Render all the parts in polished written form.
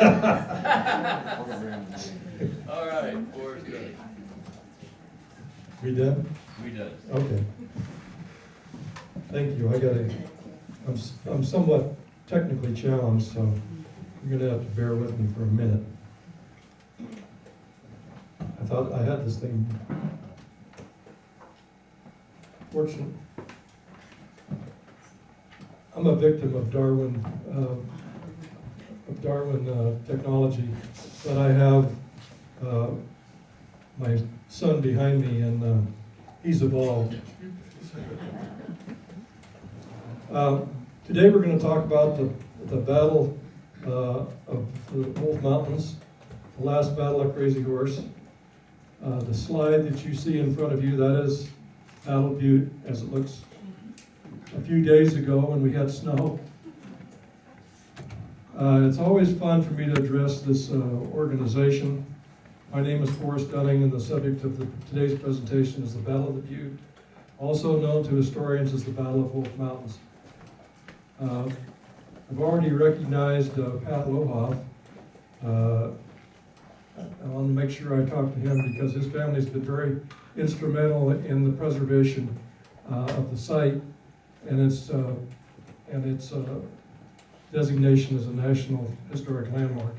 All right, Forrest Gump. We done? We done. Okay. Thank you. I'm somewhat technically challenged, so you're gonna have to bear with me for a minute. I thought I had this thing. Fortunately, I'm a victim of Darwin technology, but I have my son behind me, and he's evolved. Today we're going to talk about the battle of the Wolf Mountains, the last battle of Crazy Horse. The slide that you see in front of you, that is Battle Butte as it looks a few days ago when we had snow. It's always fun for me to address this organization. My name is Forrest Dunning, and the subject of today's presentation is the Battle of the Butte, also known to historians as the Battle of Wolf Mountains. I've already recognized Pat Lohoff. I want to make sure I talk to him because his family's been very instrumental in the preservation of the site and its designation as a National Historic Landmark.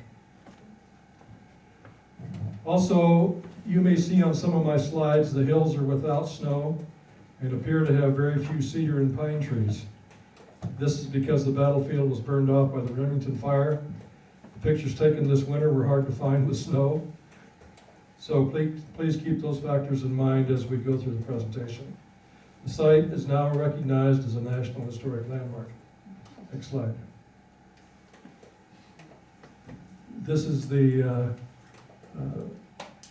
Also, you may see on some of my slides the hills are without snow and appear to have very few cedar and pine trees. This is because the battlefield was burned off by the Remington Fire. The pictures taken this winter were hard to find with snow. So please keep those factors in mind as we go through the presentation. The site is now recognized as a National Historic Landmark. Next slide. This is the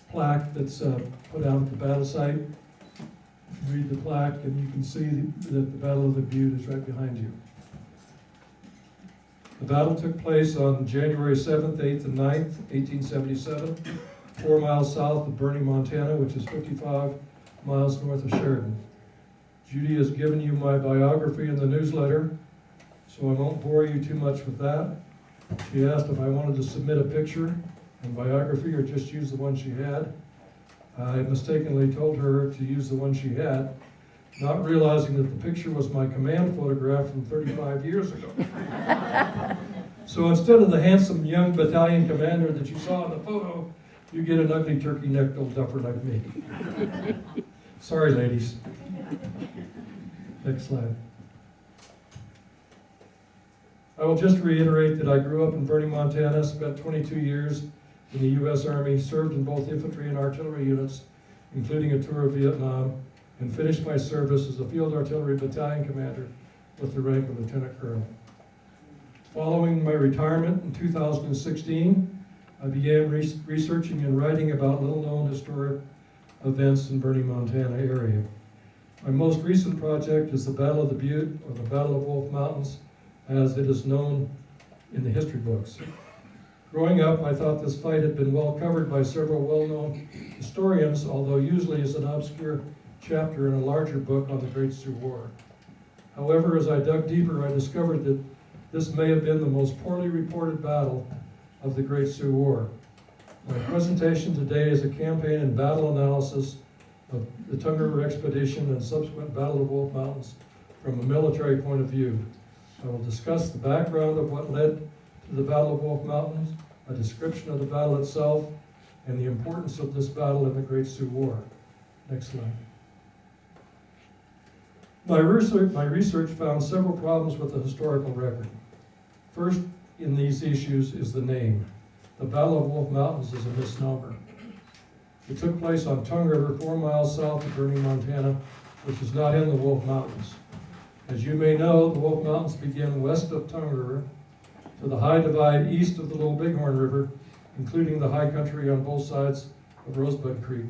plaque that's put out at the battle site. Read the plaque and you can see that the Battle of the Butte is right behind you. The battle took place on January 7th, 8th, and 9th, 1877, 4 miles south of Bernie, Montana, which is 55 miles north of Sheridan. Judy has given you my biography in the newsletter, so I won't bore you too much with that. She asked if I wanted to submit a picture and biography or just use the one she had. I mistakenly told her to use the one she had, not realizing that the picture was my command photograph from 35 years ago. So instead of the handsome young battalion commander that you saw in the photo, you get an ugly turkey-necked old duffer like me. Sorry, ladies. Next slide. I will just reiterate that I grew up in Bernie, Montana, spent 22 years in the U.S. Army, served in both infantry and artillery units, including a tour of Vietnam, and finished my service as a field artillery battalion commander with the rank of lieutenant colonel. Following my retirement in 2016, I began researching and writing about little-known historic events in Bernie, Montana area. My most recent project is the Battle of the Butte, or the Battle of Wolf Mountains, as it is known in the history books. Growing up, I thought this fight had been well covered by several well-known historians, although usually as an obscure chapter in a larger book on the Great Sioux War. However, as I dug deeper, I discovered that this may have been the most poorly reported battle of the Great Sioux War. My presentation today is a campaign and battle analysis of the Tongue River Expedition and subsequent Battle of Wolf Mountains from a military point of view. I will discuss the background of what led to the Battle of Wolf Mountains, a description of the battle itself, and the importance of this battle in the Great Sioux War. Next slide. My research found several problems with the historical record. First in these issues is the name. The Battle of Wolf Mountains is a misnomer. It took place on Tongue River, 4 miles south of Bernie, Montana, which is not in the Wolf Mountains. As you may know, the Wolf Mountains begin west of Tongue River to the High Divide east of the Little Bighorn River, including the high country on both sides of Rosebud Creek.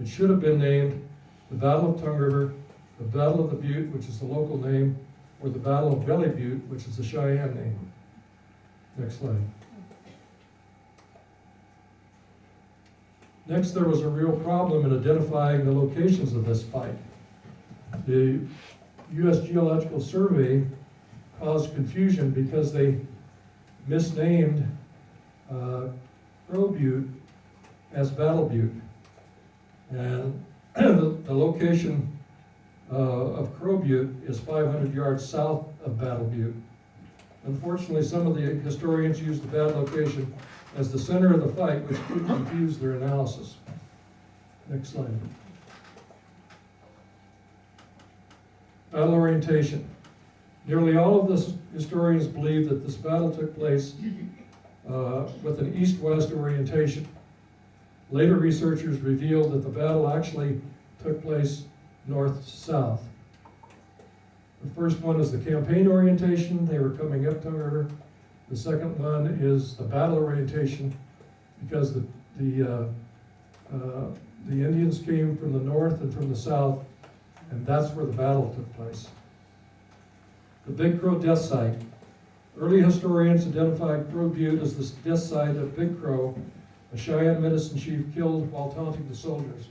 It should have been named the Battle of Tongue River, the Battle of the Butte, which is the local name, or the Battle of Belly Butte, which is the Cheyenne name. Next slide. Next, there was a real problem in identifying the locations of this fight. The U.S. Geological Survey caused confusion because they misnamed Crow Butte as Battle Butte. And the location of Crow Butte is 500 yards south of Battle Butte. Unfortunately, some of the historians used the bad location as the center of the fight, which could confuse their analysis. Next slide. Battle orientation. Nearly all of the historians believe that this battle took place with an east-west orientation. Later researchers revealed that the battle actually took place north-south. The first one is the campaign orientation. They were coming up Tongue River. The second one is the battle orientation, because the Indians came from the north and from the south, and that's where the battle took place. The Big Crow death site. Early historians identified Crow Butte as the death site of Big Crow, a Cheyenne medicine chief killed while taunting the soldiers.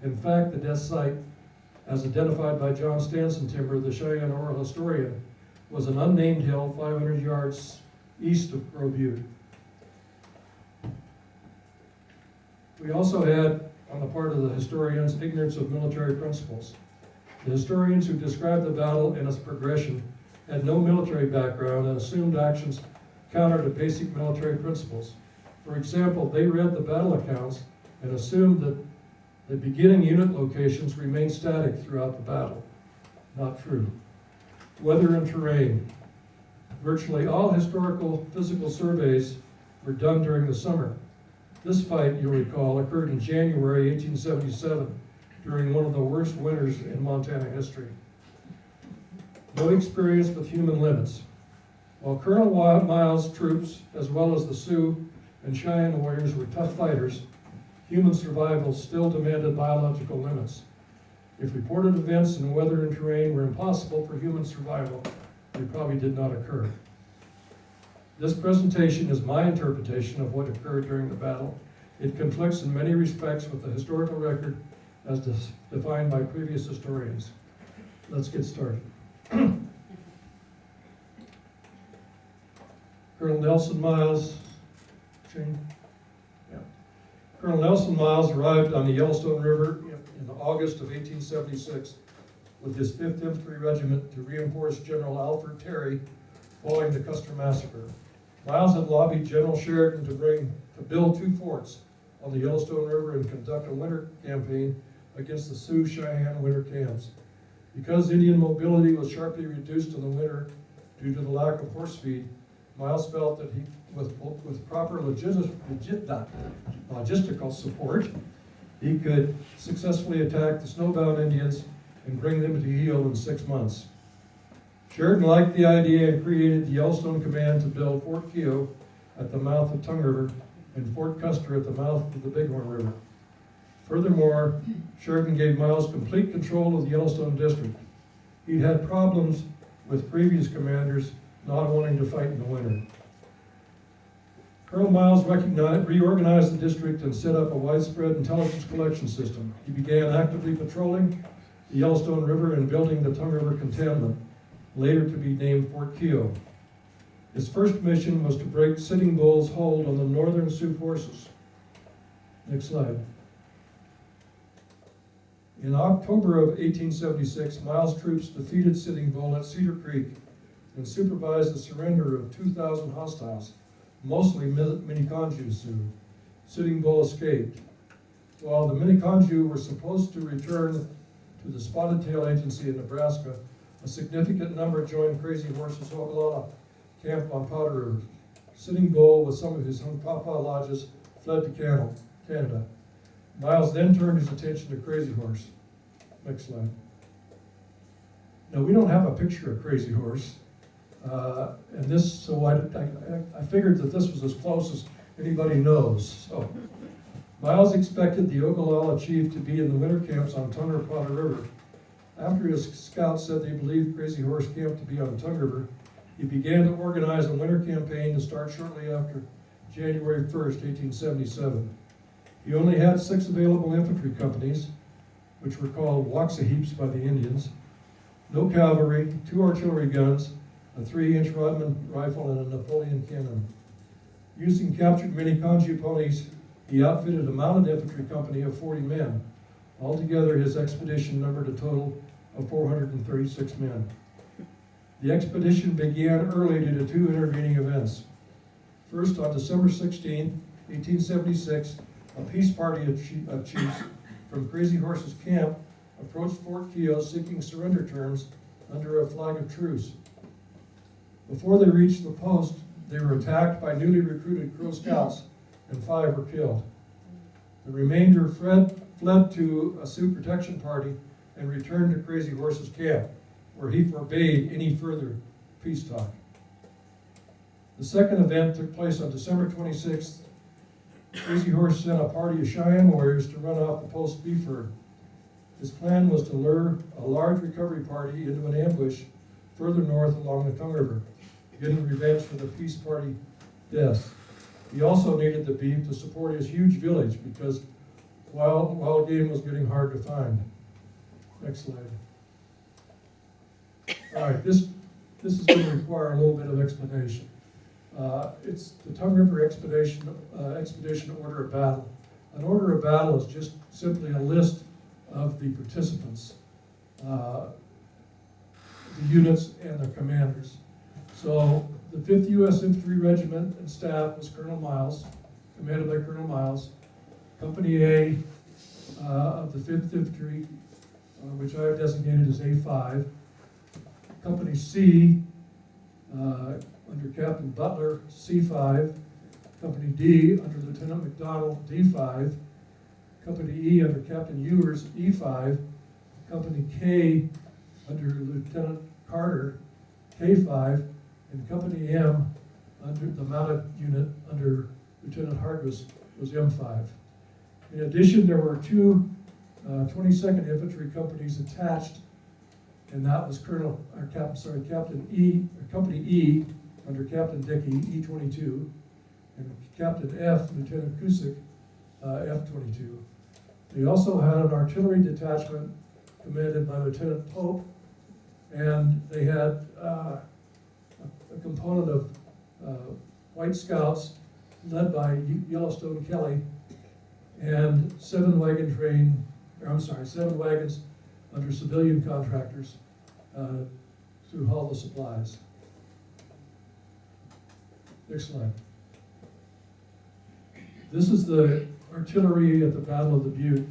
In fact, the death site, as identified by John Stanson Timber, the Cheyenne oral historian, was an unnamed hill 500 yards east of Crow Butte. We also had, on the part of the historians, ignorance of military principles. The historians who described the battle and its progression had no military background and assumed actions counter to basic military principles. For example, they read the battle accounts and assumed that the beginning unit locations remained static throughout the battle. Not true. Weather and terrain. Virtually all historical physical surveys were done during the summer. This fight, you'll recall, occurred in January 1877, during one of the worst winters in Montana history. No experience with human limits. While Colonel Miles' troops, as well as the Sioux and Cheyenne warriors, were tough fighters, human survival still demanded biological limits. If reported events in weather and terrain were impossible for human survival, they probably did not occur. This presentation is my interpretation of what occurred during the battle. It conflicts in many respects with the historical record as defined by previous historians. Let's get started. Colonel Nelson Miles, Colonel Nelson Miles arrived on the Yellowstone River in August of 1876 with his 5th Infantry Regiment to reinforce General Alfred Terry following the Custer Massacre. Miles had lobbied General Sheridan to build 2 forts on the Yellowstone River and conduct a winter campaign against the Sioux Cheyenne winter camps. Because Indian mobility was sharply reduced in the winter due to the lack of horse feed, Miles felt that with proper logistical support, he could successfully attack the snowbound Indians and bring them to heel in 6 months. Sheridan liked the idea and created the Yellowstone Command to build Fort Keogh at the mouth of Tongue River and Fort Custer at the mouth of the Bighorn River. Furthermore, Sheridan gave Miles complete control of the Yellowstone District. He'd had problems with previous commanders not wanting to fight in the winter. Colonel Miles reorganized the district and set up a widespread intelligence collection system. He began actively patrolling the Yellowstone River and building the Tongue River Cantonment, later to be named Fort Keogh. His first mission was to break Sitting Bull's hold on the northern Sioux forces. Next slide. In October of 1876, Miles' troops defeated Sitting Bull at Cedar Creek and supervised the surrender of 2,000 hostiles, mostly Minneconjou Sioux. Sitting Bull escaped. While the Minneconjou were supposed to return to the Spotted Tail Agency in Nebraska, a significant number joined Crazy Horse's Ogallala camp on Powder River. Sitting Bull, with some of his Hunkpapa lodges, fled to Canada. Miles then turned his attention to Crazy Horse. Next slide. Now, we don't have a picture of Crazy Horse. And this, so I figured that this was as close as anybody knows. So, Miles expected the Ogallala chief to be in the winter camps on Tongue or Powder River. After his scouts said they believed Crazy Horse camped to be on Tongue River, he began to organize a winter campaign to start shortly after January 1st, 1877. He only had 6 available infantry companies, which were called Waxahachie by the Indians, no cavalry, 2 artillery guns, a 3-inch Rodman rifle, and a Napoleon cannon. Using captured Minneconjou ponies, he outfitted a mounted infantry company of 40 men. Altogether, his expedition numbered a total of 436 men. The expedition began early due to two intervening events. First, on December 16, 1876, a peace party of chiefs from Crazy Horse's camp approached Fort Keogh seeking surrender terms under a flag of truce. Before they reached the post, they were attacked by newly recruited Crow Scouts, and 5 were killed. The remainder fled to a Sioux protection party and returned to Crazy Horse's camp, where he forbade any further peace talk. The second event took place on December 26th. Crazy Horse sent a party of Cheyenne warriors to run off the post beef herd. His plan was to lure a large recovery party into an ambush further north along the Tongue River, getting revenge for the peace party deaths. He also needed the beef to support his huge village because wild game was getting hard to find. Next slide. All right, this is going to require a little bit of explanation. It's the Tongue River Expedition Order of Battle. An order of battle is just simply a list of the participants, the units and their commanders. So the 5th U.S. Infantry Regiment and staff was Colonel Miles, commanded by Colonel Miles. Company A of the 5th Infantry, which I have designated as A5. Company C, under Captain Butler, C5. Company D, under Lieutenant McDonald, D5. Company E, under Captain Ewers, E5. Company K, under Lieutenant Carter, K5. And Company M, under the mounted unit, under Lieutenant Hargis, was M5. In addition, there were two 22nd Infantry companies attached, and that was Captain E, or Company E, under Captain Dickey, E22, and Captain F, Lieutenant Cusick, F22. They also had an artillery detachment commanded by Lieutenant Pope, and they had a component of White Scouts led by Yellowstone Kelly, and 7 wagons under civilian contractors to haul the supplies. Next slide. This is the artillery at the Battle of the Butte.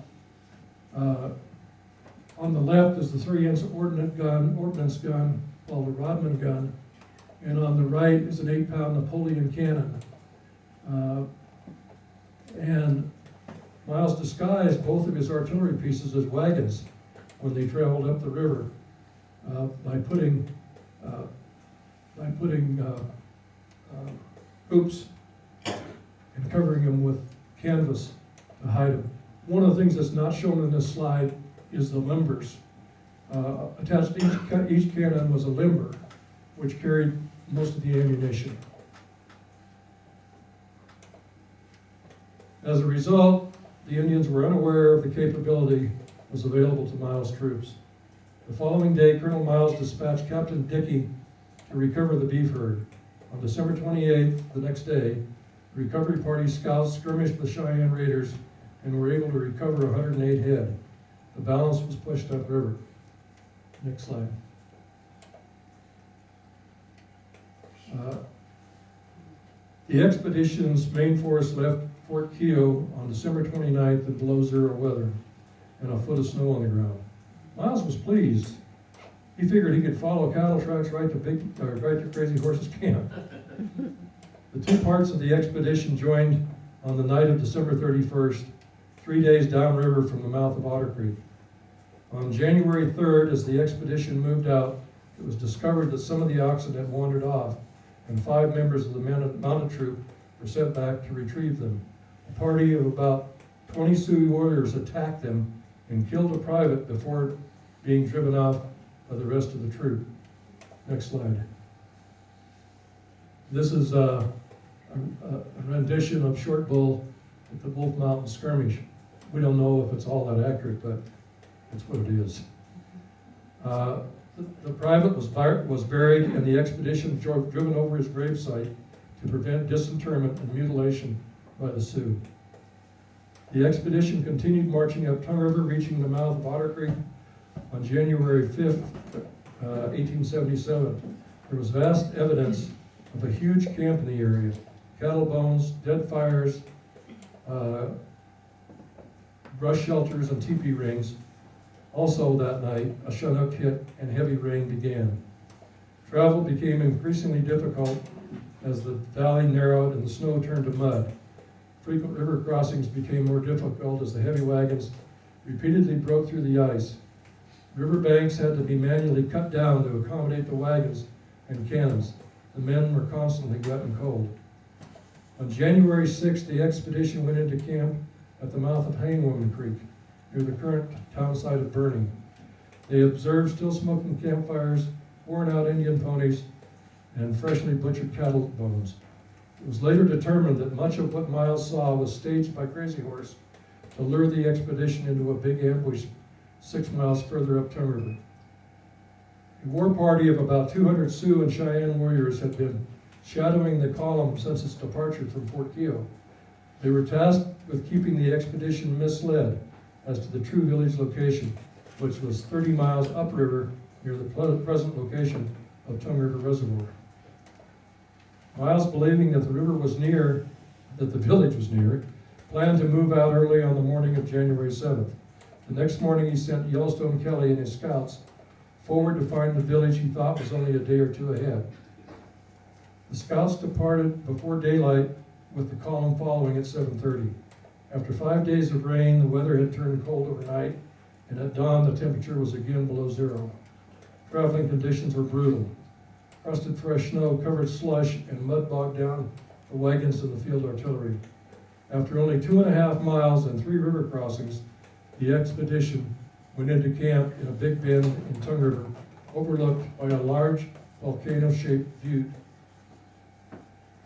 On the left is the 3-inch ordnance gun called a Rodman gun, and on the right is an 8-pound Napoleon cannon. And Miles disguised both of his artillery pieces as wagons when they traveled up the river by putting hoops and covering them with canvas to hide them. One of the things that's not shown in this slide is the limbers. Attached to each cannon was a limber, which carried most of the ammunition. As a result, the Indians were unaware of the capability was available to Miles' troops. The following day, Colonel Miles dispatched Captain Dickey to recover the beef herd. On December 28th, the next day, the recovery party scouts skirmished with Cheyenne raiders and were able to recover 108 head. The balance was pushed upriver. Next slide. The expedition's main force left Fort Keogh on December 29th in below zero weather and a foot of snow on the ground. Miles was pleased. He figured he could follow cattle tracks right to Crazy Horse's camp. The two parts of the expedition joined on the night of December 31st, 3 days downriver from the mouth of Otter Creek. On January 3rd, as the expedition moved out, it was discovered that some of the oxen had wandered off, and 5 members of the mounted troop were sent back to retrieve them. A party of about 20 Sioux warriors attacked them and killed a private before being driven off by the rest of the troop. Next slide. This is a rendition of Short Bull at the Wolf Mountain skirmish. We don't know if it's all that accurate, but that's what it is. The private was buried, and the expedition driven over his gravesite to prevent disinterment and mutilation by the Sioux. The expedition continued marching up Tongue River, reaching the mouth of Otter Creek on January 5th, 1877. There was vast evidence of a huge camp in the area, cattle bones, dead fires, brush shelters, and teepee rings. Also that night, a Chinook hit and heavy rain began. Travel became increasingly difficult as the valley narrowed and the snow turned to mud. Frequent river crossings became more difficult as the heavy wagons repeatedly broke through the ice. River banks had to be manually cut down to accommodate the wagons and cannons. The men were constantly wet and cold. On January 6th, the expedition went into camp at the mouth of Hangwoman Creek, near the current town site of Burning. They observed still smoking campfires, worn out Indian ponies, and freshly butchered cattle bones. It was later determined that much of what Miles saw was staged by Crazy Horse to lure the expedition into a big ambush 6 miles further up Tongue River. A war party of about 200 Sioux and Cheyenne warriors had been shadowing the column since its departure from Fort Keogh. They were tasked with keeping the expedition misled as to the true village location, which was 30 miles upriver near the present location of Tongue River Reservoir. Miles, believing that the river was near, that the village was near, planned to move out early on the morning of January 7th. The next morning he sent Yellowstone Kelly and his scouts forward to find the village he thought was only a day or two ahead. The scouts departed before daylight, with the column following at 7:30. After 5 days of rain, the weather had turned cold overnight, and at dawn the temperature was again below zero. Traveling conditions were brutal. Crusted fresh snow covered slush and mud bogged down the wagons and the field artillery. After only 2.5 miles and 3 river crossings, the expedition went into camp in a big bend in Tongue River, overlooked by a large volcano-shaped butte.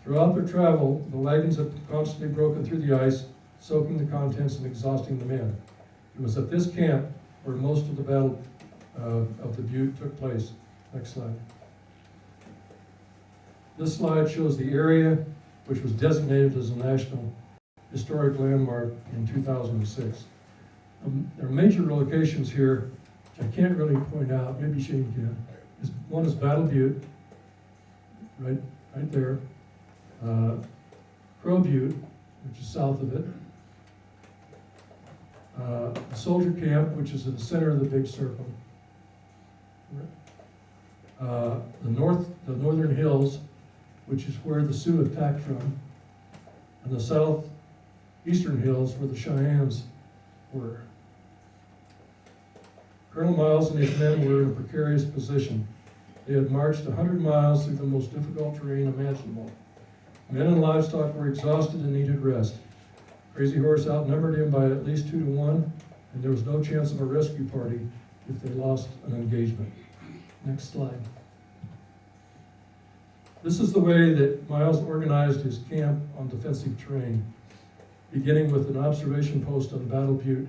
Throughout their travel, the wagons had constantly broken through the ice, soaking the contents and exhausting the men. It was at this camp where most of the battle of the butte took place. Next slide. This slide shows the area which was designated as a National Historic Landmark in 2006. There are major locations here, which I can't really point out, maybe Shane can. One is Battle Butte, right there. Crow Butte, which is south of it. The Soldier Camp, which is in the center of the big circle. The Northern Hills, which is where the Sioux attacked from, and the southeastern hills where the Cheyennes were. Colonel Miles and his men were in a precarious position. They had marched 100 miles through the most difficult terrain imaginable. Men and livestock were exhausted and needed rest. Crazy Horse outnumbered him by at least 2 to 1, and there was no chance of a rescue party if they lost an engagement. Next slide. This is the way that Miles organized his camp on defensive terrain, beginning with an observation post on Battle Butte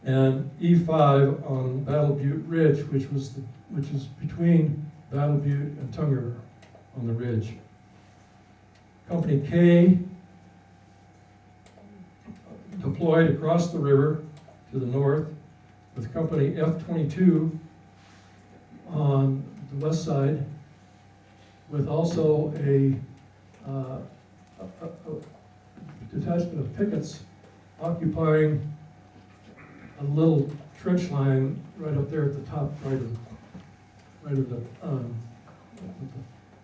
and E5 on Battle Butte Ridge, which is between Battle Butte and Tongue River on the ridge. Company K deployed across the river to the north, with Company F22 on the west side, with also a detachment of pickets occupying a little trench line right up there at the top right of the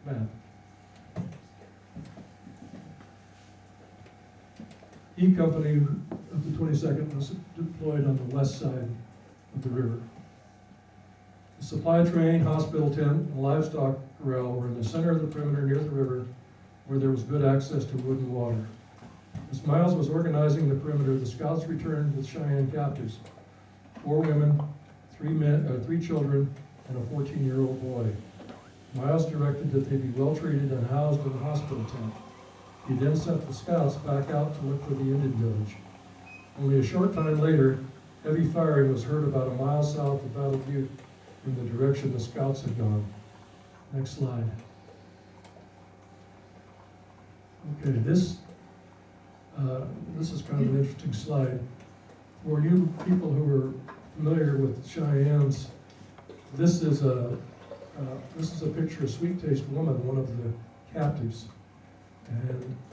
map. E Company of the 22nd was deployed on the west side of the river. The supply train, hospital tent, and livestock corral were in the center of the perimeter near the river, where there was good access to wood and water. As Miles was organizing the perimeter, the scouts returned with Cheyenne captives: 4 women, 3 children, and a 14-year-old boy. Miles directed that they be well treated and housed in a hospital tent. He then sent the scouts back out to look for the Indian village. Only a short time later, heavy firing was heard about a mile south of Battle Butte in the direction the scouts had gone. Next slide. Okay, this is kind of an interesting slide. For you people who are familiar with Cheyennes, this is a picture of Sweet Taste Woman, one of the captives.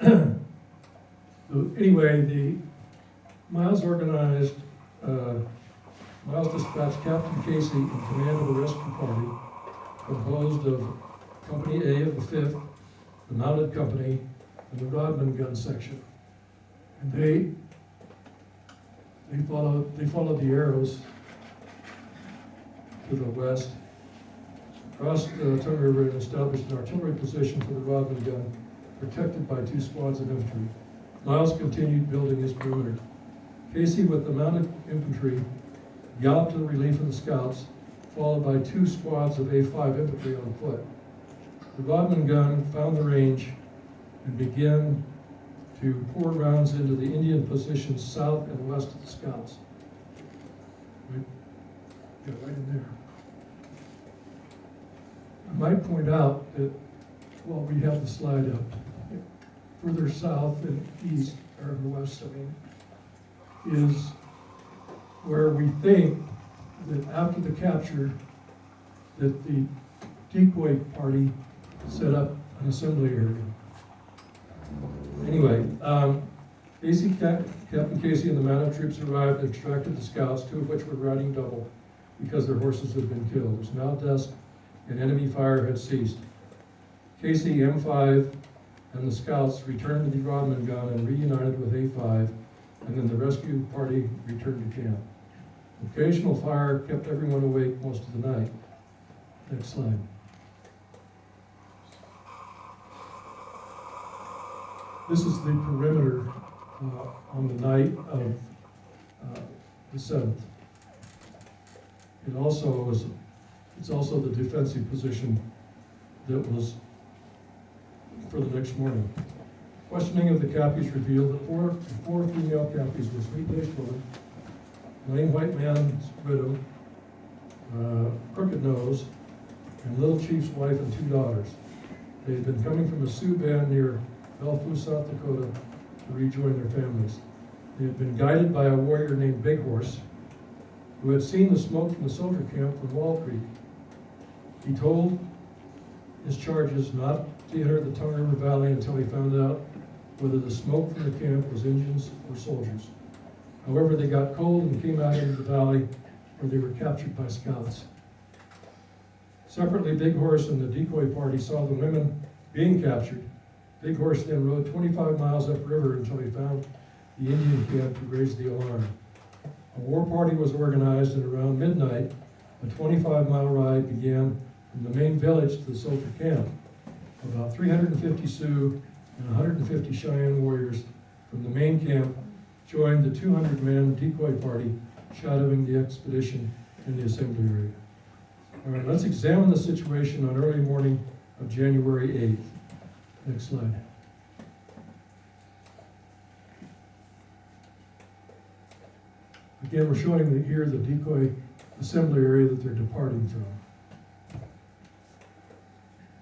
And anyway, the Miles organized, Miles dispatched Captain Casey in command of a rescue party composed of Company A of the 5th, the Mounted Company, and the Rodman Gun Section. And they followed the arrows to the west, crossed the Tongue River and established an artillery position for the Rodman gun, protected by 2 squads of infantry. Miles continued building his perimeter. Casey, with the mounted infantry, galloped to the relief of the scouts, followed by 2 squads of A5 infantry on foot. The Rodman gun found the range and began to pour rounds into the Indian positions south and west of the scouts. Right in there. I might point out that while we have the slide up, further south and east, or west, is where we think that after the capture, that the decoy party set up an assembly area. Anyway, Captain Casey and the mounted troops arrived and extracted the scouts, 2 of which were riding double because their horses had been killed. It was now dusk and enemy fire had ceased. Casey, M5, and the scouts returned to the Rodman gun and reunited with A5, and then the rescue party returned to camp. Occasional fire kept everyone awake most of the night. Next slide. This is the perimeter on the night of the 7th. It's also the defensive position that was for the next morning. Questioning of the captives revealed that four female captives were Sweet Taste Woman, Lame White Man's widow, Crooked Nose, and Little Chief's wife and 2 daughters. They had been coming from a Sioux band near Belfou, South Dakota, to rejoin their families. They had been guided by a warrior named Big Horse, who had seen the smoke from the soldier camp from Wall Creek. He told his charges not to enter the Tongue River Valley until he found out whether the smoke from the camp was Indians or soldiers. However, they got cold and came out into the valley where they were captured by scouts. Separately, Big Horse and the decoy party saw the women being captured. Big Horse then rode 25 miles upriver until he found the Indian camp to raise the alarm. A war party was organized, and around midnight, a 25-mile ride began from the main village to the soldier camp. About 350 Sioux and 150 Cheyenne warriors from the main camp joined the 200-man decoy party shadowing the expedition in the assembly area. All right, let's examine the situation on early morning of January 8th. Next slide. Again, we're showing here the decoy assembly area that they're departing from.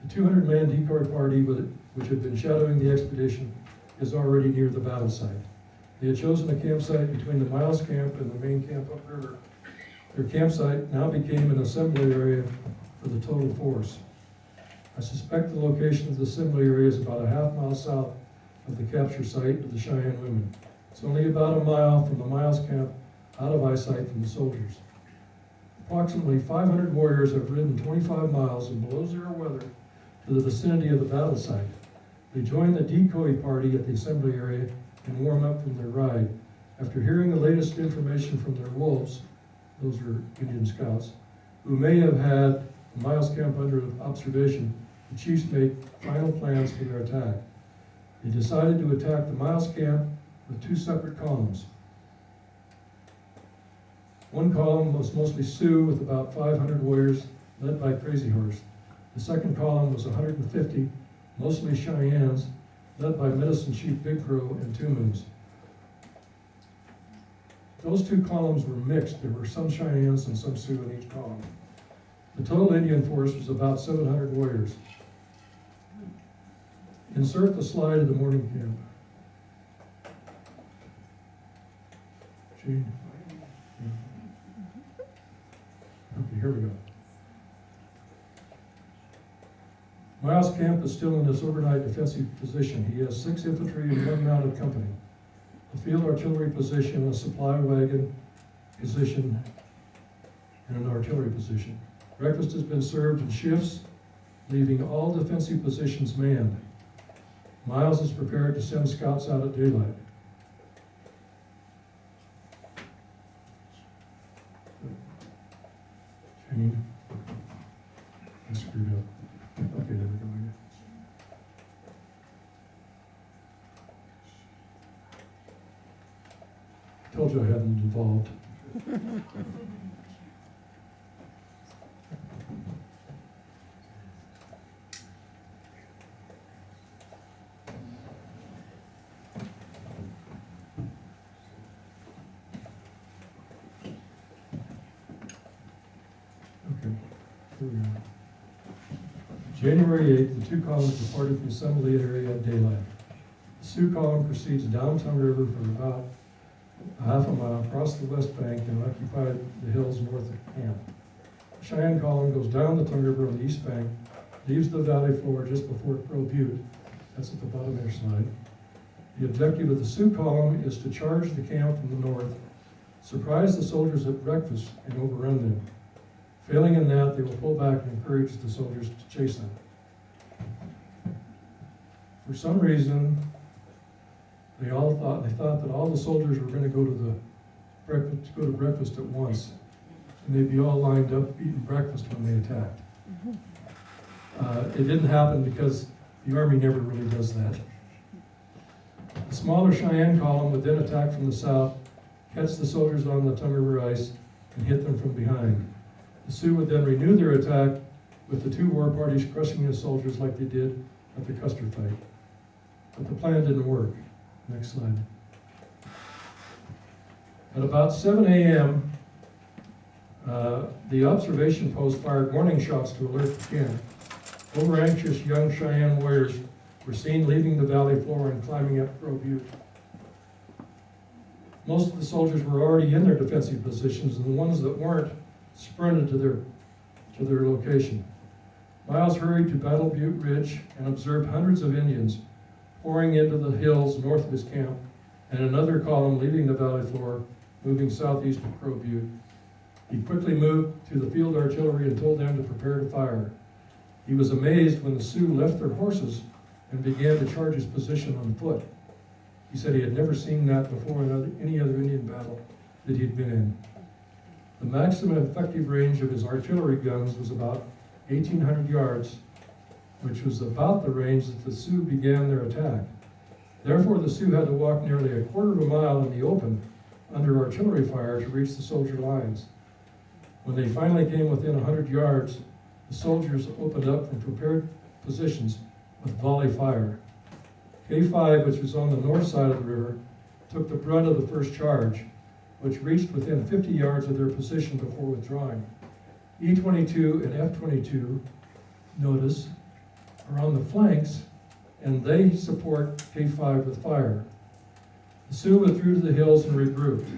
The 200-man decoy party, which had been shadowing the expedition, is already near the battle site. They had chosen a campsite between the Miles camp and the main camp upriver. Their campsite now became an assembly area for the total force. I suspect the location of the assembly area is about a half-mile south of the capture site of the Cheyenne women. It's only about a mile from the Miles camp, out of eyesight from the soldiers. Approximately 500 warriors have ridden 25 miles in below zero weather to the vicinity of the battle site. They join the decoy party at the assembly area and warm up from their ride. After hearing the latest information from their wolves, those are Indian scouts, who may have had the Miles camp under observation, the chiefs made final plans for their attack. They decided to attack the Miles camp with 2 separate columns. One column was mostly Sioux with about 500 warriors led by Crazy Horse. The second column was 150, mostly Cheyennes, led by Medicine Chief Big Crow and 2 Moons. Those 2 columns were mixed. There were some Cheyennes and some Sioux in each column. The total Indian force was about 700 warriors. Insert the slide of the morning camp. Gene? Okay, here we go. Miles Camp is still in his overnight defensive position. He has 6 infantry and 1 mounted company, a field artillery position, a supply wagon position, and an artillery position. Breakfast has been served in shifts, leaving all defensive positions manned. Miles is prepared to send scouts out at daylight. Shane, I screwed up. Okay, there we go. Told you I hadn't evolved. Okay, here we are. January 8th, the 2 columns departed from Assembly area at daylight. The Sioux column proceeds down Tongue River for about a half a mile across the west bank and occupied the hills north of camp. The Cheyenne column goes down the Tongue River on the east bank, leaves the valley floor just before Crow Butte. That's at the bottom of your slide. The objective of the Sioux column is to charge the camp from the north, surprise the soldiers at breakfast, and overrun them. Failing in that, they will pull back and encourage the soldiers to chase them. For some reason, they thought that all the soldiers were going to go to breakfast at once, and they'd be all lined up eating breakfast when they attacked. It didn't happen because the Army never really does that. The smaller Cheyenne column would then attack from the south, catch the soldiers on the Tongue River ice, and hit them from behind. The Sioux would then renew their attack, with the 2 war parties crushing the soldiers like they did at the Custer fight. But the plan didn't work. Next slide. At about 7 a.m., the observation post fired warning shots to alert the camp. Over-anxious young Cheyenne warriors were seen leaving the valley floor and climbing up Crow Butte. Most of the soldiers were already in their defensive positions, and the ones that weren't sprinted to their location. Miles hurried to Battle Butte Ridge and observed hundreds of Indians pouring into the hills north of his camp, and another column leaving the valley floor, moving southeast of Crow Butte. He quickly moved to the field artillery and told them to prepare to fire. He was amazed when the Sioux left their horses and began to charge his position on foot. He said he had never seen that before in any other Indian battle that he'd been in. The maximum effective range of his artillery guns was about 1,800 yards, which was about the range that the Sioux began their attack. Therefore, the Sioux had to walk nearly a quarter of a mile in the open under artillery fire to reach the soldier lines. When they finally came within 100 yards, the soldiers opened up from prepared positions with volley fire. K5, which was on the north side of the river, took the brunt of the first charge, which reached within 50 yards of their position before withdrawing. E-22 and F-22, notice, are on the flanks, and they support K5 with fire. The Sioux withdrew to the hills and regrouped.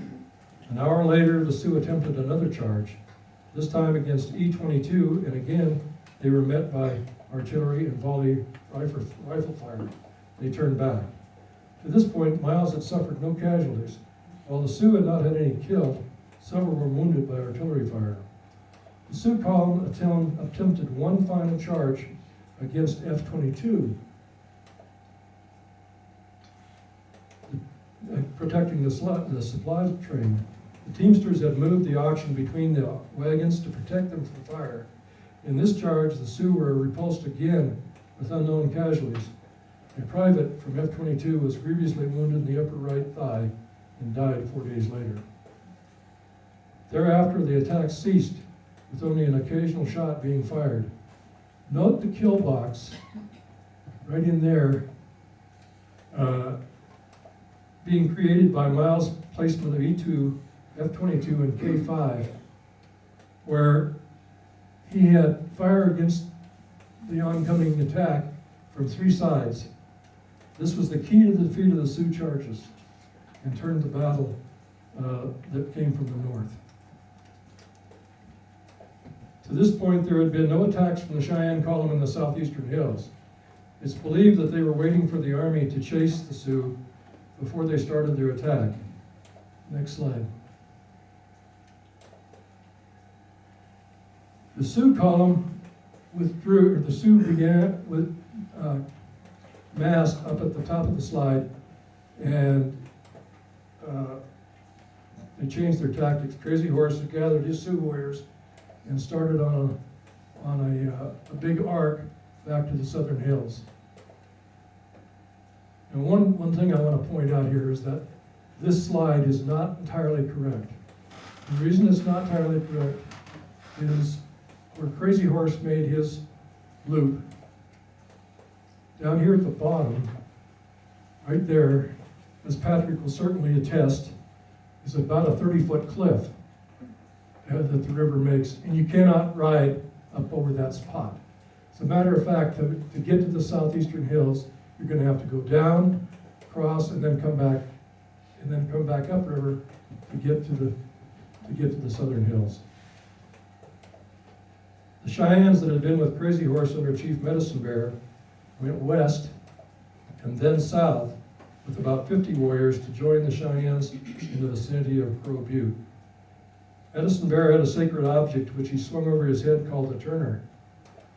An hour later, the Sioux attempted another charge, this time against E-22, and again, they were met by artillery and volley rifle fire. They turned back. To this point, Miles had suffered no casualties. While the Sioux had not had any killed, several were wounded by artillery fire. The Sioux column attempted one final charge against F-22, protecting the supply train. The Teamsters had moved the oxen between the wagons to protect them from fire. In this charge, the Sioux were repulsed again with unknown casualties. A private from F-22 was grievously wounded in the upper right thigh and died 4 days later. Thereafter, the attack ceased, with only an occasional shot being fired. Note the kill box right in there, being created by Miles' placement of E2, F-22, and K5, where he had fire against the oncoming attack from 3 sides. This was the key to the defeat of the Sioux charges and turned the battle that came from the north. To this point, there had been no attacks from the Cheyenne column in the southeastern hills. It's believed that they were waiting for the army to chase the Sioux before they started their attack. Next slide. The Sioux column withdrew, or the Sioux began with massed up at the top of the slide, and they changed their tactics. Crazy Horse had gathered his Sioux warriors and started on a big arc back to the southern hills. And one thing I want to point out here is that this slide is not entirely correct. The reason it's not entirely correct is where Crazy Horse made his loop. Down here at the bottom, right there, as Patrick will certainly attest, is about a 30-foot cliff that the river makes, and you cannot ride up over that spot. As a matter of fact, to get to the southeastern hills, you're going to have to go down, cross, and then come back upriver to get to the southern hills. The Cheyennes that had been with Crazy Horse under Chief Medicine Bear went west and then south with about 50 warriors to join the Cheyennes in the vicinity of Crow Butte. Medicine Bear had a sacred object which he swung over his head called the turner,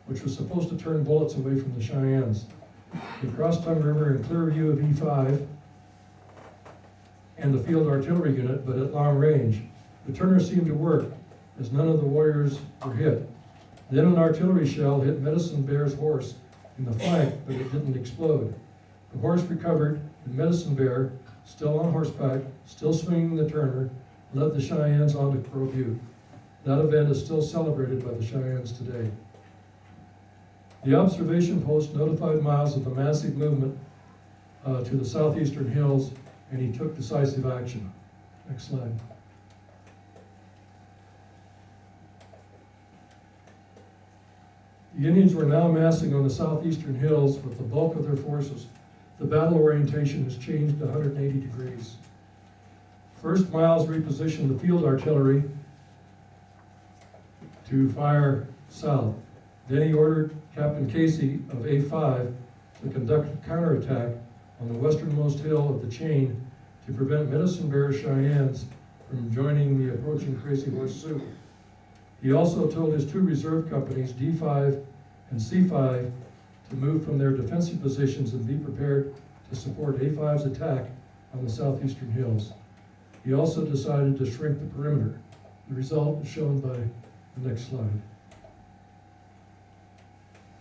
which was supposed to turn bullets away from the Cheyennes. They crossed Tongue River in clear view of E5 and the field artillery unit, but at long range. The turner seemed to work, as none of the warriors were hit. Then an artillery shell hit Medicine Bear's horse in the flank, but it didn't explode. The horse recovered, and Medicine Bear, still on horseback, still swinging the turner, led the Cheyennes on to Crow Butte. That event is still celebrated by the Cheyennes today. The observation post notified Miles of the massive movement to the southeastern hills, and he took decisive action. Next slide. The Indians were now massing on the southeastern hills with the bulk of their forces. The battle orientation has changed 180 degrees. First, Miles repositioned the field artillery to fire south. Then he ordered Captain Casey of A5 to conduct a counterattack on the westernmost hill of the chain to prevent Medicine Bear's Cheyennes from joining the approaching Crazy Horse Sioux. He also told his two reserve companies, D5 and C5, to move from their defensive positions and be prepared to support A5's attack on the southeastern hills. He also decided to shrink the perimeter. The result is shown by the next slide.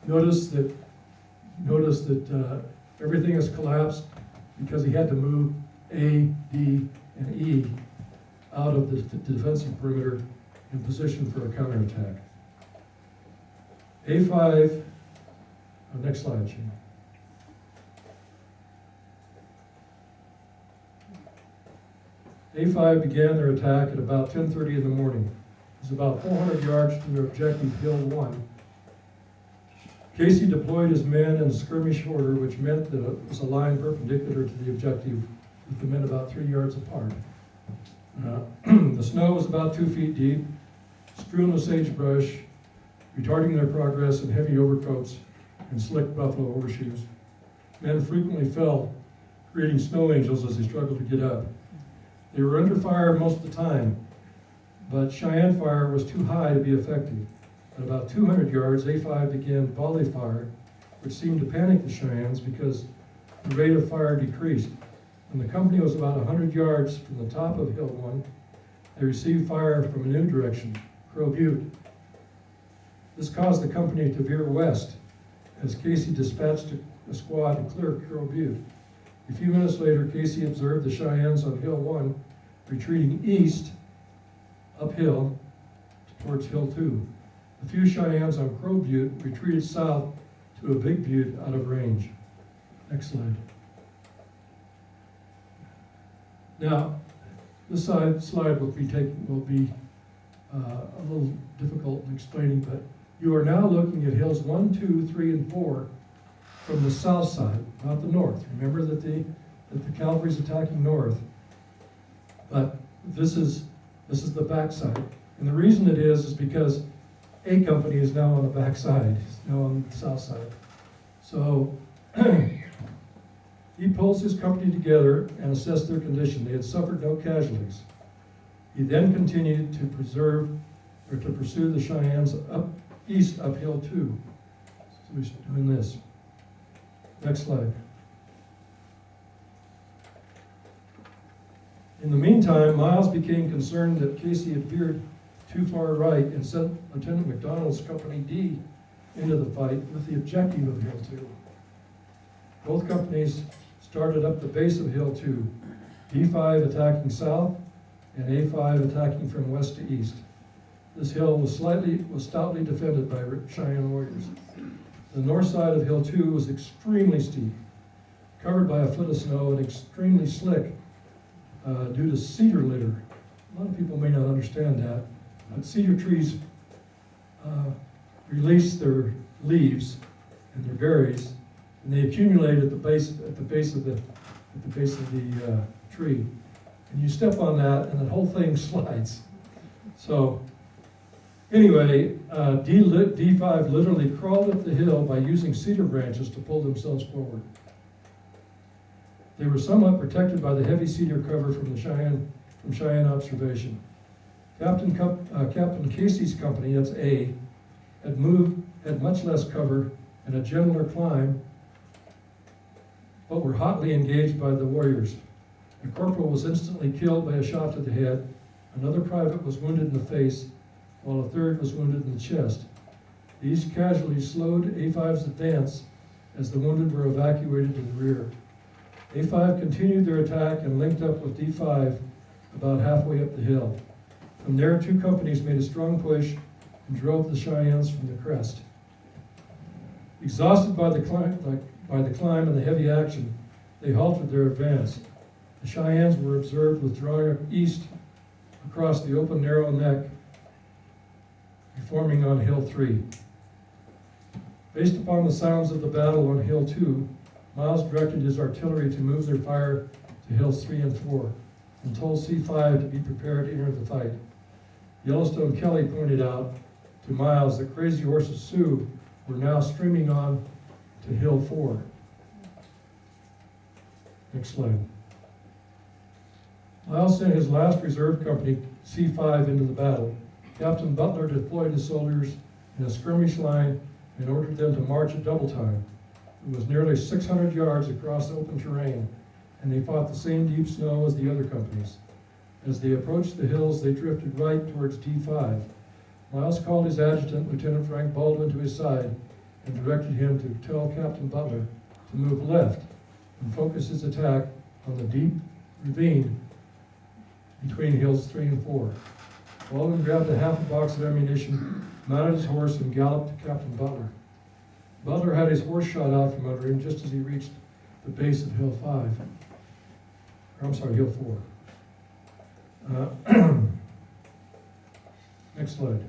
Notice that everything is collapsed because he had to move A, D, and E out of the defensive perimeter in position for a counterattack. A5, next slide, Shane. A5 began their attack at about 10:30 in the morning. It was about 400 yards from their objective, Hill 1. Casey deployed his men in skirmish order, which meant that it was a line perpendicular to the objective, with the men about 3 yards apart. The snow was about 2 feet deep, strewn with sagebrush, retarding their progress in heavy overcoats and slick buffalo overshoes. Men frequently fell, creating snow angels as they struggled to get up. They were under fire most of the time, but Cheyenne fire was too high to be effective. At about 200 yards, A5 began volley fire, which seemed to panic the Cheyennes because the rate of fire decreased. When the company was about 100 yards from the top of Hill 1, they received fire from a new direction, Crow Butte. This caused the company to veer west as Casey dispatched a squad to clear Crow Butte. A few minutes later, Casey observed the Cheyennes on Hill 1 retreating east, uphill, towards Hill 2. The few Cheyennes on Crow Butte retreated south to a big butte out of range. Next slide. Now, this slide will be a little difficult in explaining, but you are now looking at hills 1, 2, 3, and 4 from the south side, not the north. Remember that the cavalry's attacking north, but this is the back side. And the reason it is because A Company is now on the back side, it's now on the south side. So he pulls his company together and assessed their condition. They had suffered no casualties. He then continued to pursue the Cheyennes east uphill too. So he's doing this. Next slide. In the meantime, Miles became concerned that Casey had veered too far right and sent Lieutenant McDonald's Company D into the fight with the objective of Hill 2. Both companies started up the base of Hill 2, D5 attacking south and A5 attacking from west to east. This hill was stoutly defended by Cheyenne warriors. The north side of Hill 2 was extremely steep, covered by a foot of snow and extremely slick due to cedar litter. A lot of people may not understand that, but cedar trees release their leaves and their berries, and they accumulate at the base of the tree. And you step on that, and the whole thing slides. So anyway, D5 literally crawled up the hill by using cedar branches to pull themselves forward. They were somewhat protected by the heavy cedar cover from Cheyenne observation. Captain Casey's company, that's A, had much less cover and a gentler climb, but were hotly engaged by the warriors. The corporal was instantly killed by a shot to the head. Another private was wounded in the face, while a third was wounded in the chest. These casualties slowed A5's advance as the wounded were evacuated to the rear. A5 continued their attack and linked up with D5 about halfway up the hill. From there, two companies made a strong push and drove the Cheyennes from the crest. Exhausted by the climb and the heavy action, they halted their advance. The Cheyennes were observed withdrawing east across the open narrow neck, reforming on Hill 3. Based upon the sounds of the battle on Hill 2, Miles directed his artillery to move their fire to Hills 3 and 4, and told C5 to be prepared to enter the fight. Yellowstone Kelly pointed out to Miles that Crazy Horse's Sioux were now streaming on to Hill 4. Next slide. Miles sent his last reserve company, C5, into the battle. Captain Butler deployed his soldiers in a skirmish line and ordered them to march at double time. It was nearly 600 yards across open terrain, and they fought the same deep snow as the other companies. As they approached the hills, they drifted right towards D5. Miles called his adjutant, Lieutenant Frank Baldwin, to his side and directed him to tell Captain Butler to move left and focus his attack on the deep ravine between Hills 3 and 4. Baldwin grabbed a half a box of ammunition, mounted his horse, and galloped to Captain Butler. Butler had his horse shot out from under him just as he reached the base of Hill 4. Next slide.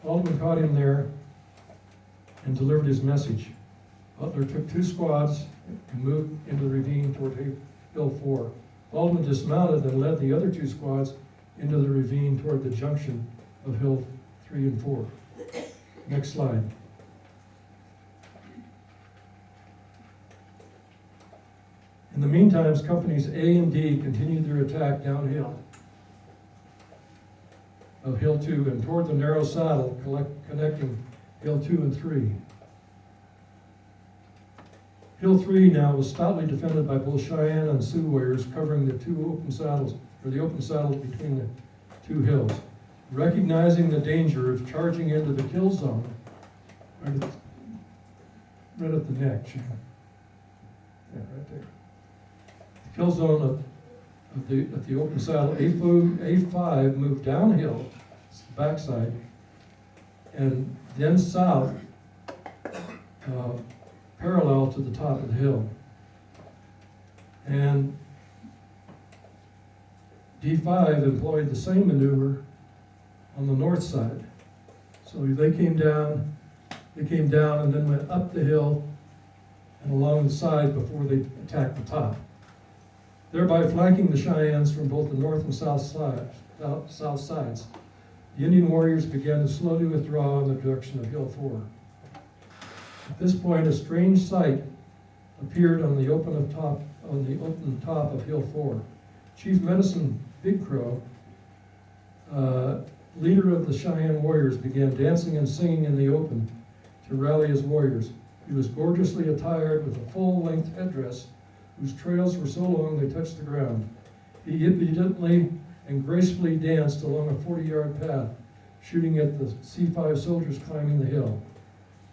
Baldwin caught him there and delivered his message. Butler took two squads and moved into the ravine toward Hill 4. Baldwin dismounted and led the other two squads into the ravine toward the junction of Hill 3 and 4. Next slide. In the meantime, companies A and D continued their attack downhill of Hill 2 and toward the narrow saddle connecting Hill 2 and 3. Hill 3 now was stoutly defended by both Cheyenne and Sioux warriors, covering the open saddles between the two hills. Recognizing the danger of charging into the kill zone, right at the neck, Shannon. Yeah, right there. The kill zone at the open saddle, A5 moved downhill, it's the backside, and then south, parallel to the top of the hill. And D5 employed the same maneuver on the north side. So they came down They came down and then went up the hill and along the side before they attacked the top, thereby flanking the Cheyennes from both the north and south sides. The Indian warriors began to slowly withdraw in the direction of Hill 4. At this point, a strange sight appeared on the open top of Hill 4. Chief Medicine Big Crow, leader of the Cheyenne warriors, began dancing and singing in the open to rally his warriors. He was gorgeously attired with a full-length headdress whose trails were so long they touched the ground. He impudently and gracefully danced along a 40-yard path, shooting at the C5 soldiers climbing the hill.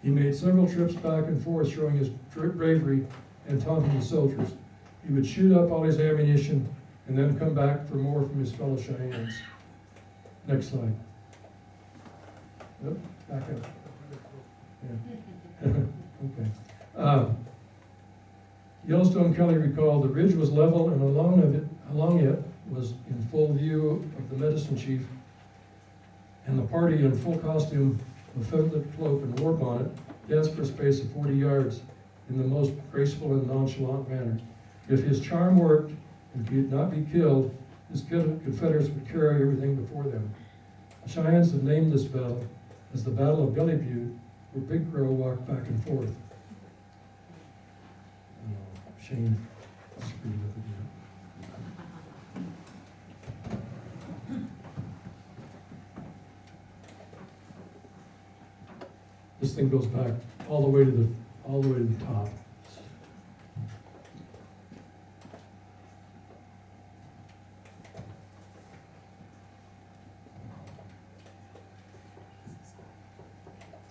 He made several trips back and forth, showing his bravery and taunting the soldiers. He would shoot up all his ammunition and then come back for more from his fellow Cheyennes. Next slide. Yep, back up. Yeah. Okay. Yellowstone Kelly recalled the ridge was level and along it was in full view of the medicine chief and the party in full costume of feathered cloak and war bonnet danced for a space of 40 yards in the most graceful and nonchalant manner. If his charm worked and he could not be killed, his Confederates would carry everything before them. The Cheyennes have named this battle as the Battle of Gully Butte, where Big Crow walked back and forth. Shane disagreed with it. This thing goes back all the way to the top.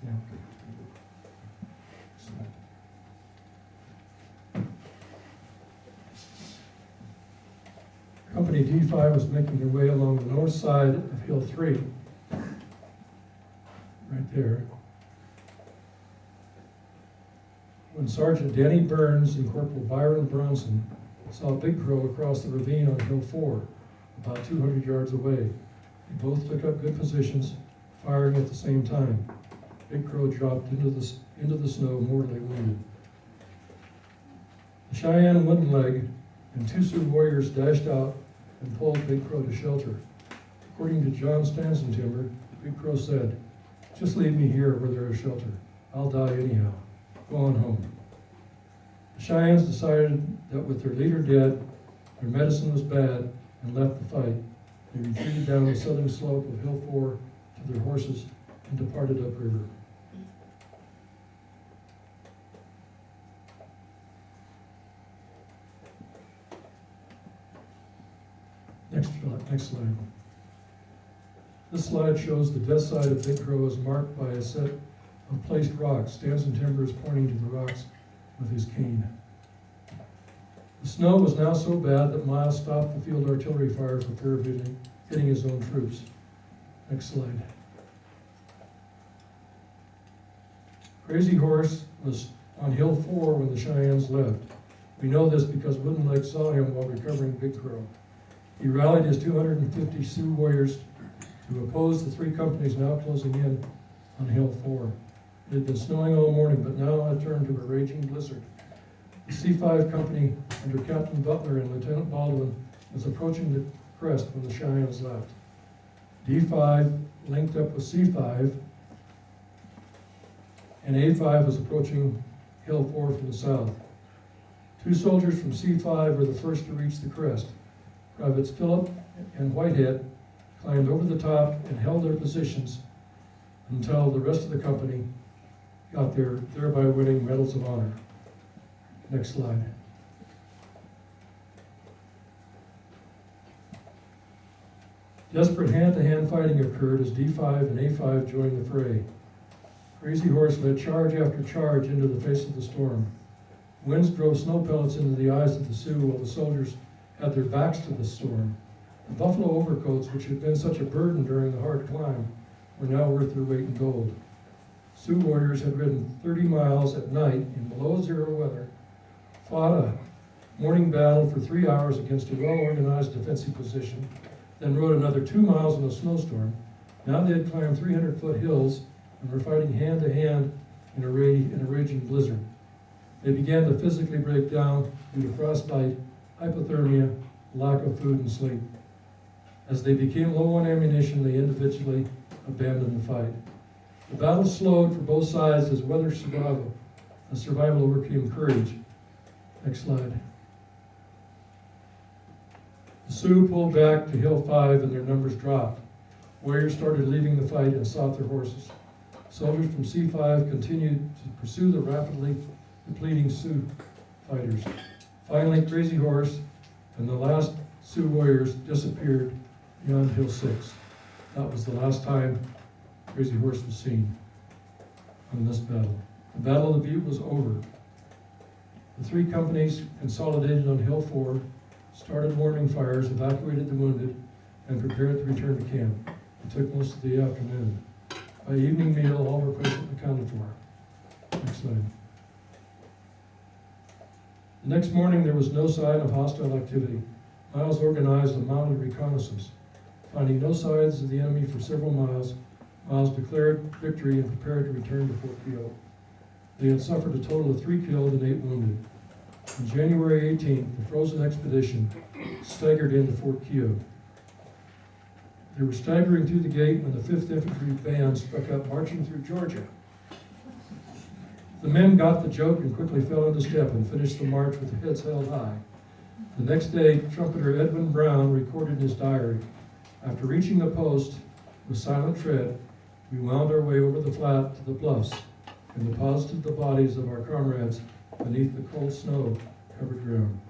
Yeah. Company D5 was making their way along the north side of Hill 3, right there, when Sergeant Danny Burns and Corporal Byron Bronson saw Big Crow across the ravine on Hill 4, about 200 yards away. They both took up good positions, firing at the same time. Big Crow dropped into the snow, mortally wounded. The Cheyenne Wooden Leg and two Sioux warriors dashed out and pulled Big Crow to shelter. According to John Stanzentimber, Big Crow said, "Just leave me here where there is shelter. I'll die anyhow. Go on home." The Cheyennes decided that with their leader dead, their medicine was bad, and left the fight. They retreated down the southern slope of Hill 4 to their horses and departed upriver. Next slide. This slide shows the death side of Big Crow as marked by a set of placed rocks. Stanzentimber is pointing to the rocks with his cane. The snow was now so bad that Miles stopped the field artillery fire for fear of hitting his own troops. Next slide. Crazy Horse was on Hill 4 when the Cheyennes left. We know this because Wooden Leg saw him while recovering Big Crow. He rallied his 250 Sioux warriors to oppose the three companies now closing in on Hill 4. It had been snowing all morning, but now had turned to a raging blizzard. The C5 company under Captain Butler and Lieutenant Baldwin was approaching the crest when the Cheyennes left. D5 linked up with C5, and A5 was approaching Hill 4 from the south. Two soldiers from C5 were the first to reach the crest. Privates Phillip and Whitehead climbed over the top and held their positions until the rest of the company got there, thereby winning medals of honor. Next slide. Desperate hand-to-hand fighting occurred as D5 and A5 joined the fray. Crazy Horse led charge after charge into the face of the storm. Winds drove snow pellets into the eyes of the Sioux while the soldiers had their backs to the storm. The buffalo overcoats, which had been such a burden during the hard climb, were now worth their weight in gold. Sioux warriors had ridden 30 miles at night in below zero weather, fought a morning battle for 3 hours against a well-organized defensive position, then rode another 2 miles in a snowstorm. Now they had climbed 300-foot hills and were fighting hand-to-hand in a raging blizzard. They began to physically break down due to frostbite, hypothermia, lack of food and sleep. As they became low on ammunition, they individually abandoned the fight. The battle slowed for both sides as survival overcame courage. Next slide. The Sioux pulled back to Hill 5 and their numbers dropped. Warriors started leaving the fight and sought their horses. Soldiers from C5 continued to pursue the rapidly depleting Sioux fighters. Finally, Crazy Horse and the last Sioux warriors disappeared beyond Hill 6. That was the last time Crazy Horse was seen in this battle. The Battle of the Butte was over. The three companies consolidated on Hill 4, started warning fires, evacuated the wounded, and prepared to return to camp. It took most of the afternoon. By evening meal, all were present and accounted for. Next slide. The next morning, there was no sign of hostile activity. Miles organized a mounted reconnaissance. Finding no signs of the enemy for several miles, Miles declared victory and prepared to return to Fort Keogh. They had suffered a total of 3 killed and 8 wounded. On January 18th, the frozen expedition staggered into Fort Keogh. They were staggering through the gate when the 5th Infantry Band struck up, marching through Georgia. The men got the joke and quickly fell into step and finished the march with their heads held high. The next day, trumpeter Edwin Brown recorded in his diary, "After reaching the post with silent tread, we wound our way over the flat to the bluffs and deposited the bodies of our comrades beneath the cold snow-covered ground.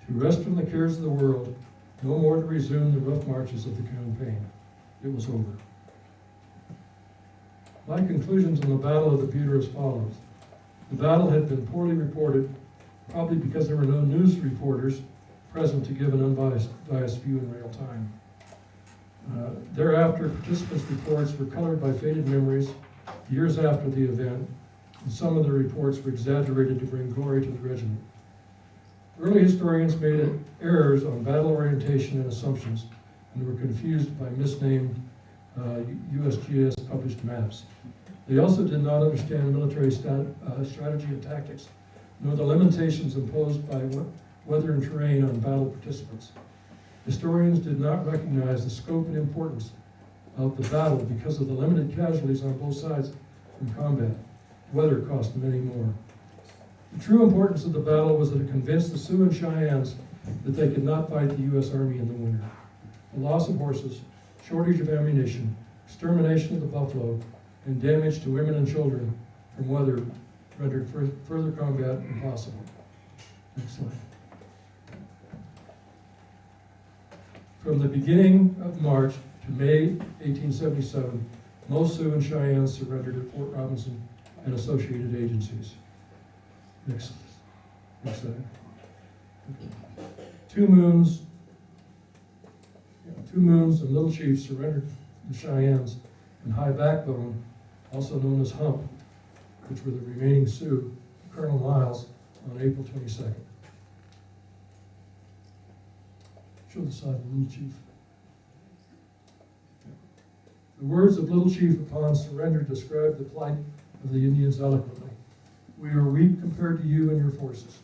To rest from the cares of the world, no more to resume the rough marches of the campaign. It was over." My conclusions on the Battle of the Butte are as follows. The battle had been poorly reported, probably because there were no news reporters present to give an unbiased view in real time. Thereafter, participants' reports were colored by faded memories years after the event, and some of the reports were exaggerated to bring glory to the regiment. Early historians made errors on battle orientation and assumptions, and were confused by misnamed USGS published maps. They also did not understand military strategy and tactics, nor the limitations imposed by weather and terrain on battle participants. Historians did not recognize the scope and importance of the battle because of the limited casualties on both sides from combat. Weather cost many more. The true importance of the battle was that it convinced the Sioux and Cheyennes that they could not fight the U.S. Army in the winter. The loss of horses, shortage of ammunition, extermination of the buffalo, and damage to women and children from weather rendered further combat impossible. Next slide. From the beginning of March to May 1877, most Sioux and Cheyennes surrendered at Fort Robinson and associated agencies. Next slide. Two Moons and Little Chief surrendered to the Cheyennes, and High Backbone, also known as Hump, which were the remaining Sioux, Colonel Miles, on April 22nd. Show the side of Little Chief. The words of Little Chief upon surrender describe the plight of the Indians eloquently. "We are weak compared to you and your forces.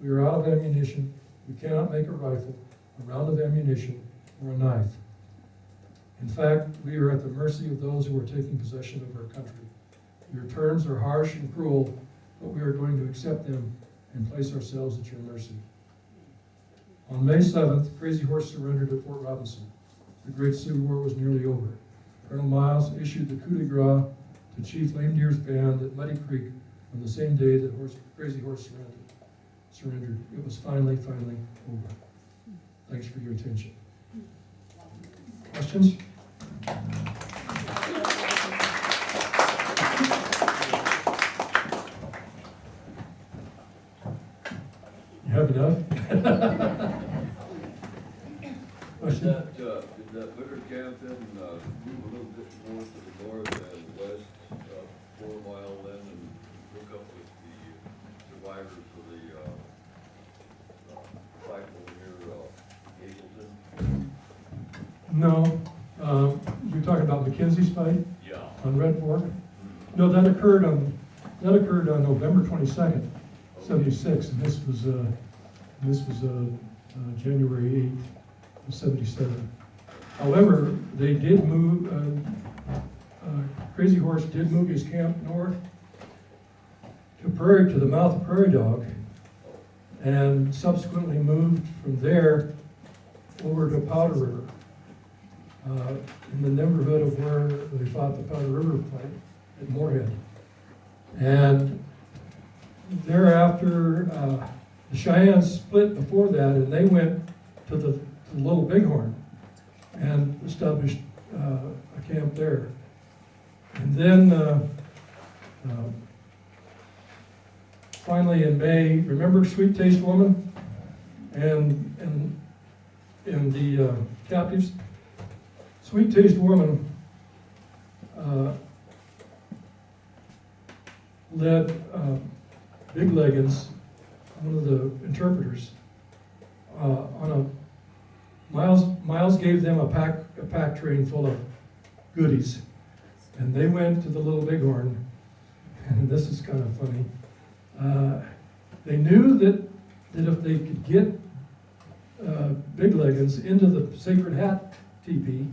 We are out of ammunition. We cannot make a rifle, a round of ammunition, or a knife. In fact, we are at the mercy of those who are taking possession of our country. Your terms are harsh and cruel, but we are going to accept them and place ourselves at your mercy." On May 7th, Crazy Horse surrendered at Fort Robinson. The Great Sioux War was nearly over. Colonel Miles issued the coup de grace to Chief Lame Deer's band at Muddy Creek on the same day that Crazy Horse surrendered. It was finally over. Thanks for your attention. Questions? You have enough? Question? Did that winter camp then move a little bit more to the north and west, 4 mile then, and hook up with the survivors of the fight over near Hazleton? No. You're talking about McKenzie's fight Yeah. on Red Fork? No, that occurred on That occurred on November 22nd, 76, and this was January 8th of 77. However, they did move, Crazy Horse did move his camp north to the mouth of Prairie Dog, and subsequently moved from there over to Powder River, in the neighborhood of where they fought the Powder River fight at Moorhead. And thereafter, the Cheyennes split before that, and they went to the Little Bighorn and established a camp there. And then finally in May, remember Sweet Taste Woman and the captives? Sweet Taste Woman led Big Leggins, one of the interpreters, on a Miles gave them a pack train full of goodies, and they went to the Little Bighorn, and this is kind of funny. They knew that if they could get Big Leggins into the Sacred Hat teepee,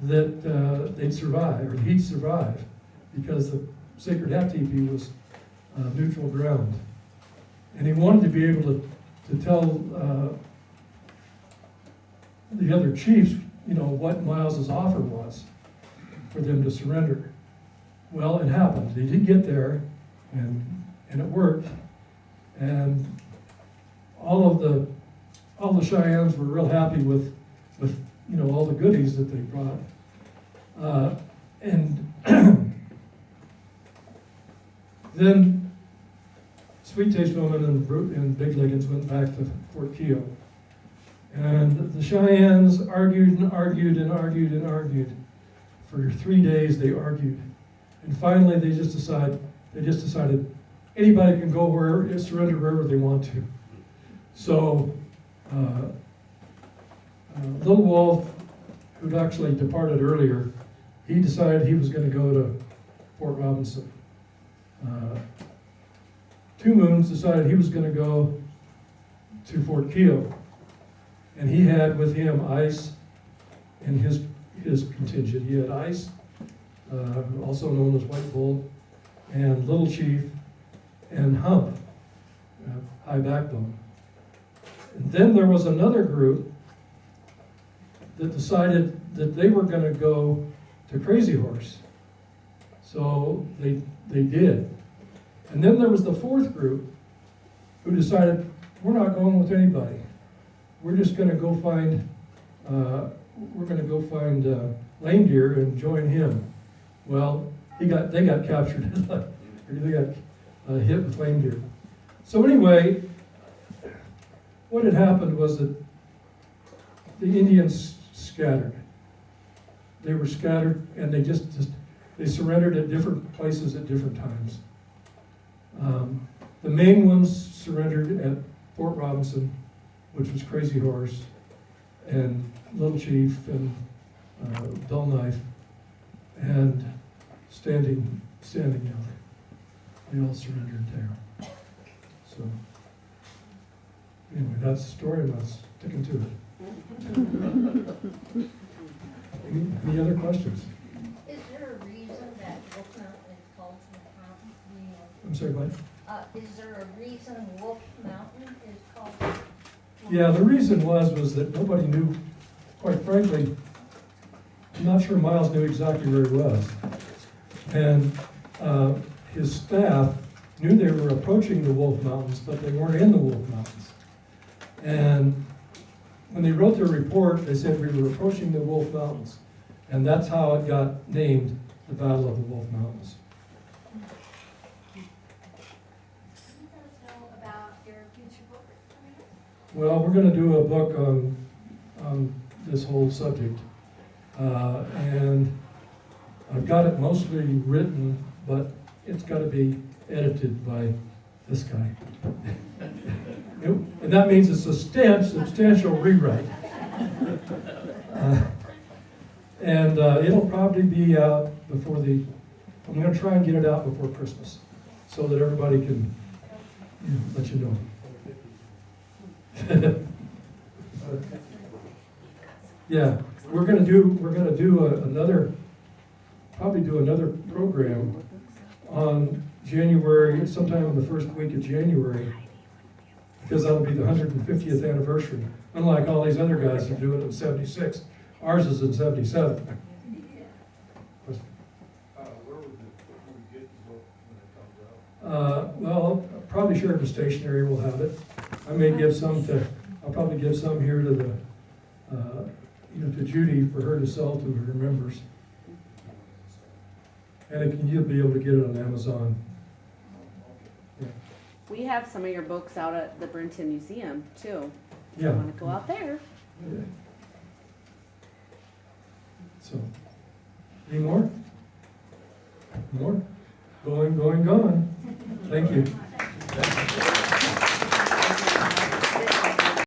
that they'd survive, or he'd survive, because the Sacred Hat teepee was neutral ground. And he wanted to be able to tell the other chiefs, what Miles's offer was for them to surrender. Well, it happened. They did get there, and it worked. And all the Cheyennes were real happy with all the goodies that they brought. And then Sweet Taste Woman and Big Leggins went back to Fort Keogh. And the Cheyennes argued and argued and argued and argued. For 3 days they argued. And finally they just decided anybody can go surrender wherever they want to. So Little Wolf, who'd actually departed earlier, he decided he was going to go to Fort Robinson. Two Moons decided he was going to go to Fort Keogh. And he had with him Ice and his contingent. He had Ice, also known as White Bull, and Little Chief, and Hump, High Backbone. And then there was another group that decided that they were going to go to Crazy Horse. So they did. And then there was the fourth group who decided, we're not going with anybody. We're just going to go find Lame Deer and join him. Well, they got captured. They got hit with Lame Deer. So anyway, what had happened was that the Indians scattered. They were scattered, and they surrendered at different places at different times. The main ones surrendered at Fort Robinson, which was Crazy Horse, and Little Chief, and Dull Knife, and Standing Elk. They all surrendered there. So, anyway, that's the story, and I'm sticking to it. Any other questions? Is there a reason that Wolf Mountain is called Wolf Mountain? I'm sorry, what? Is there a reason Wolf Mountain is called Wolf Mountain? Yeah, the reason was that nobody knew, quite frankly, I'm not sure Miles knew exactly where he was. And his staff knew they were approaching the Wolf Mountains, but they weren't in the Wolf Mountains. And when they wrote their report, they said we were approaching the Wolf Mountains. And that's how it got named the Battle of the Wolf Mountains. Can you let us know about your future book coming up? Well, we're going to do a book on this whole subject. And I've got it mostly written, but it's got to be edited by this guy. And that means it's a substantial rewrite. And it'll probably be out before I'm going to try and get it out before Christmas. so that everybody can let you know. Yeah, we're gonna do probably do another program on January, sometime in the first week of January, because that'll be the 150th anniversary. Unlike all these other guys who do it in 76, ours is in 77. Where would we get the book when it comes out? Well, probably Sheridan Stationery will have it. I may give some I'll probably give some here to the, to Judy for her to sell to her members. And you'll be able to get it on Amazon. We have some of your books out at the Brinton Museum too. Yeah. I wanna go out there. Yeah. So, any more? More? Going, gone. Thank you.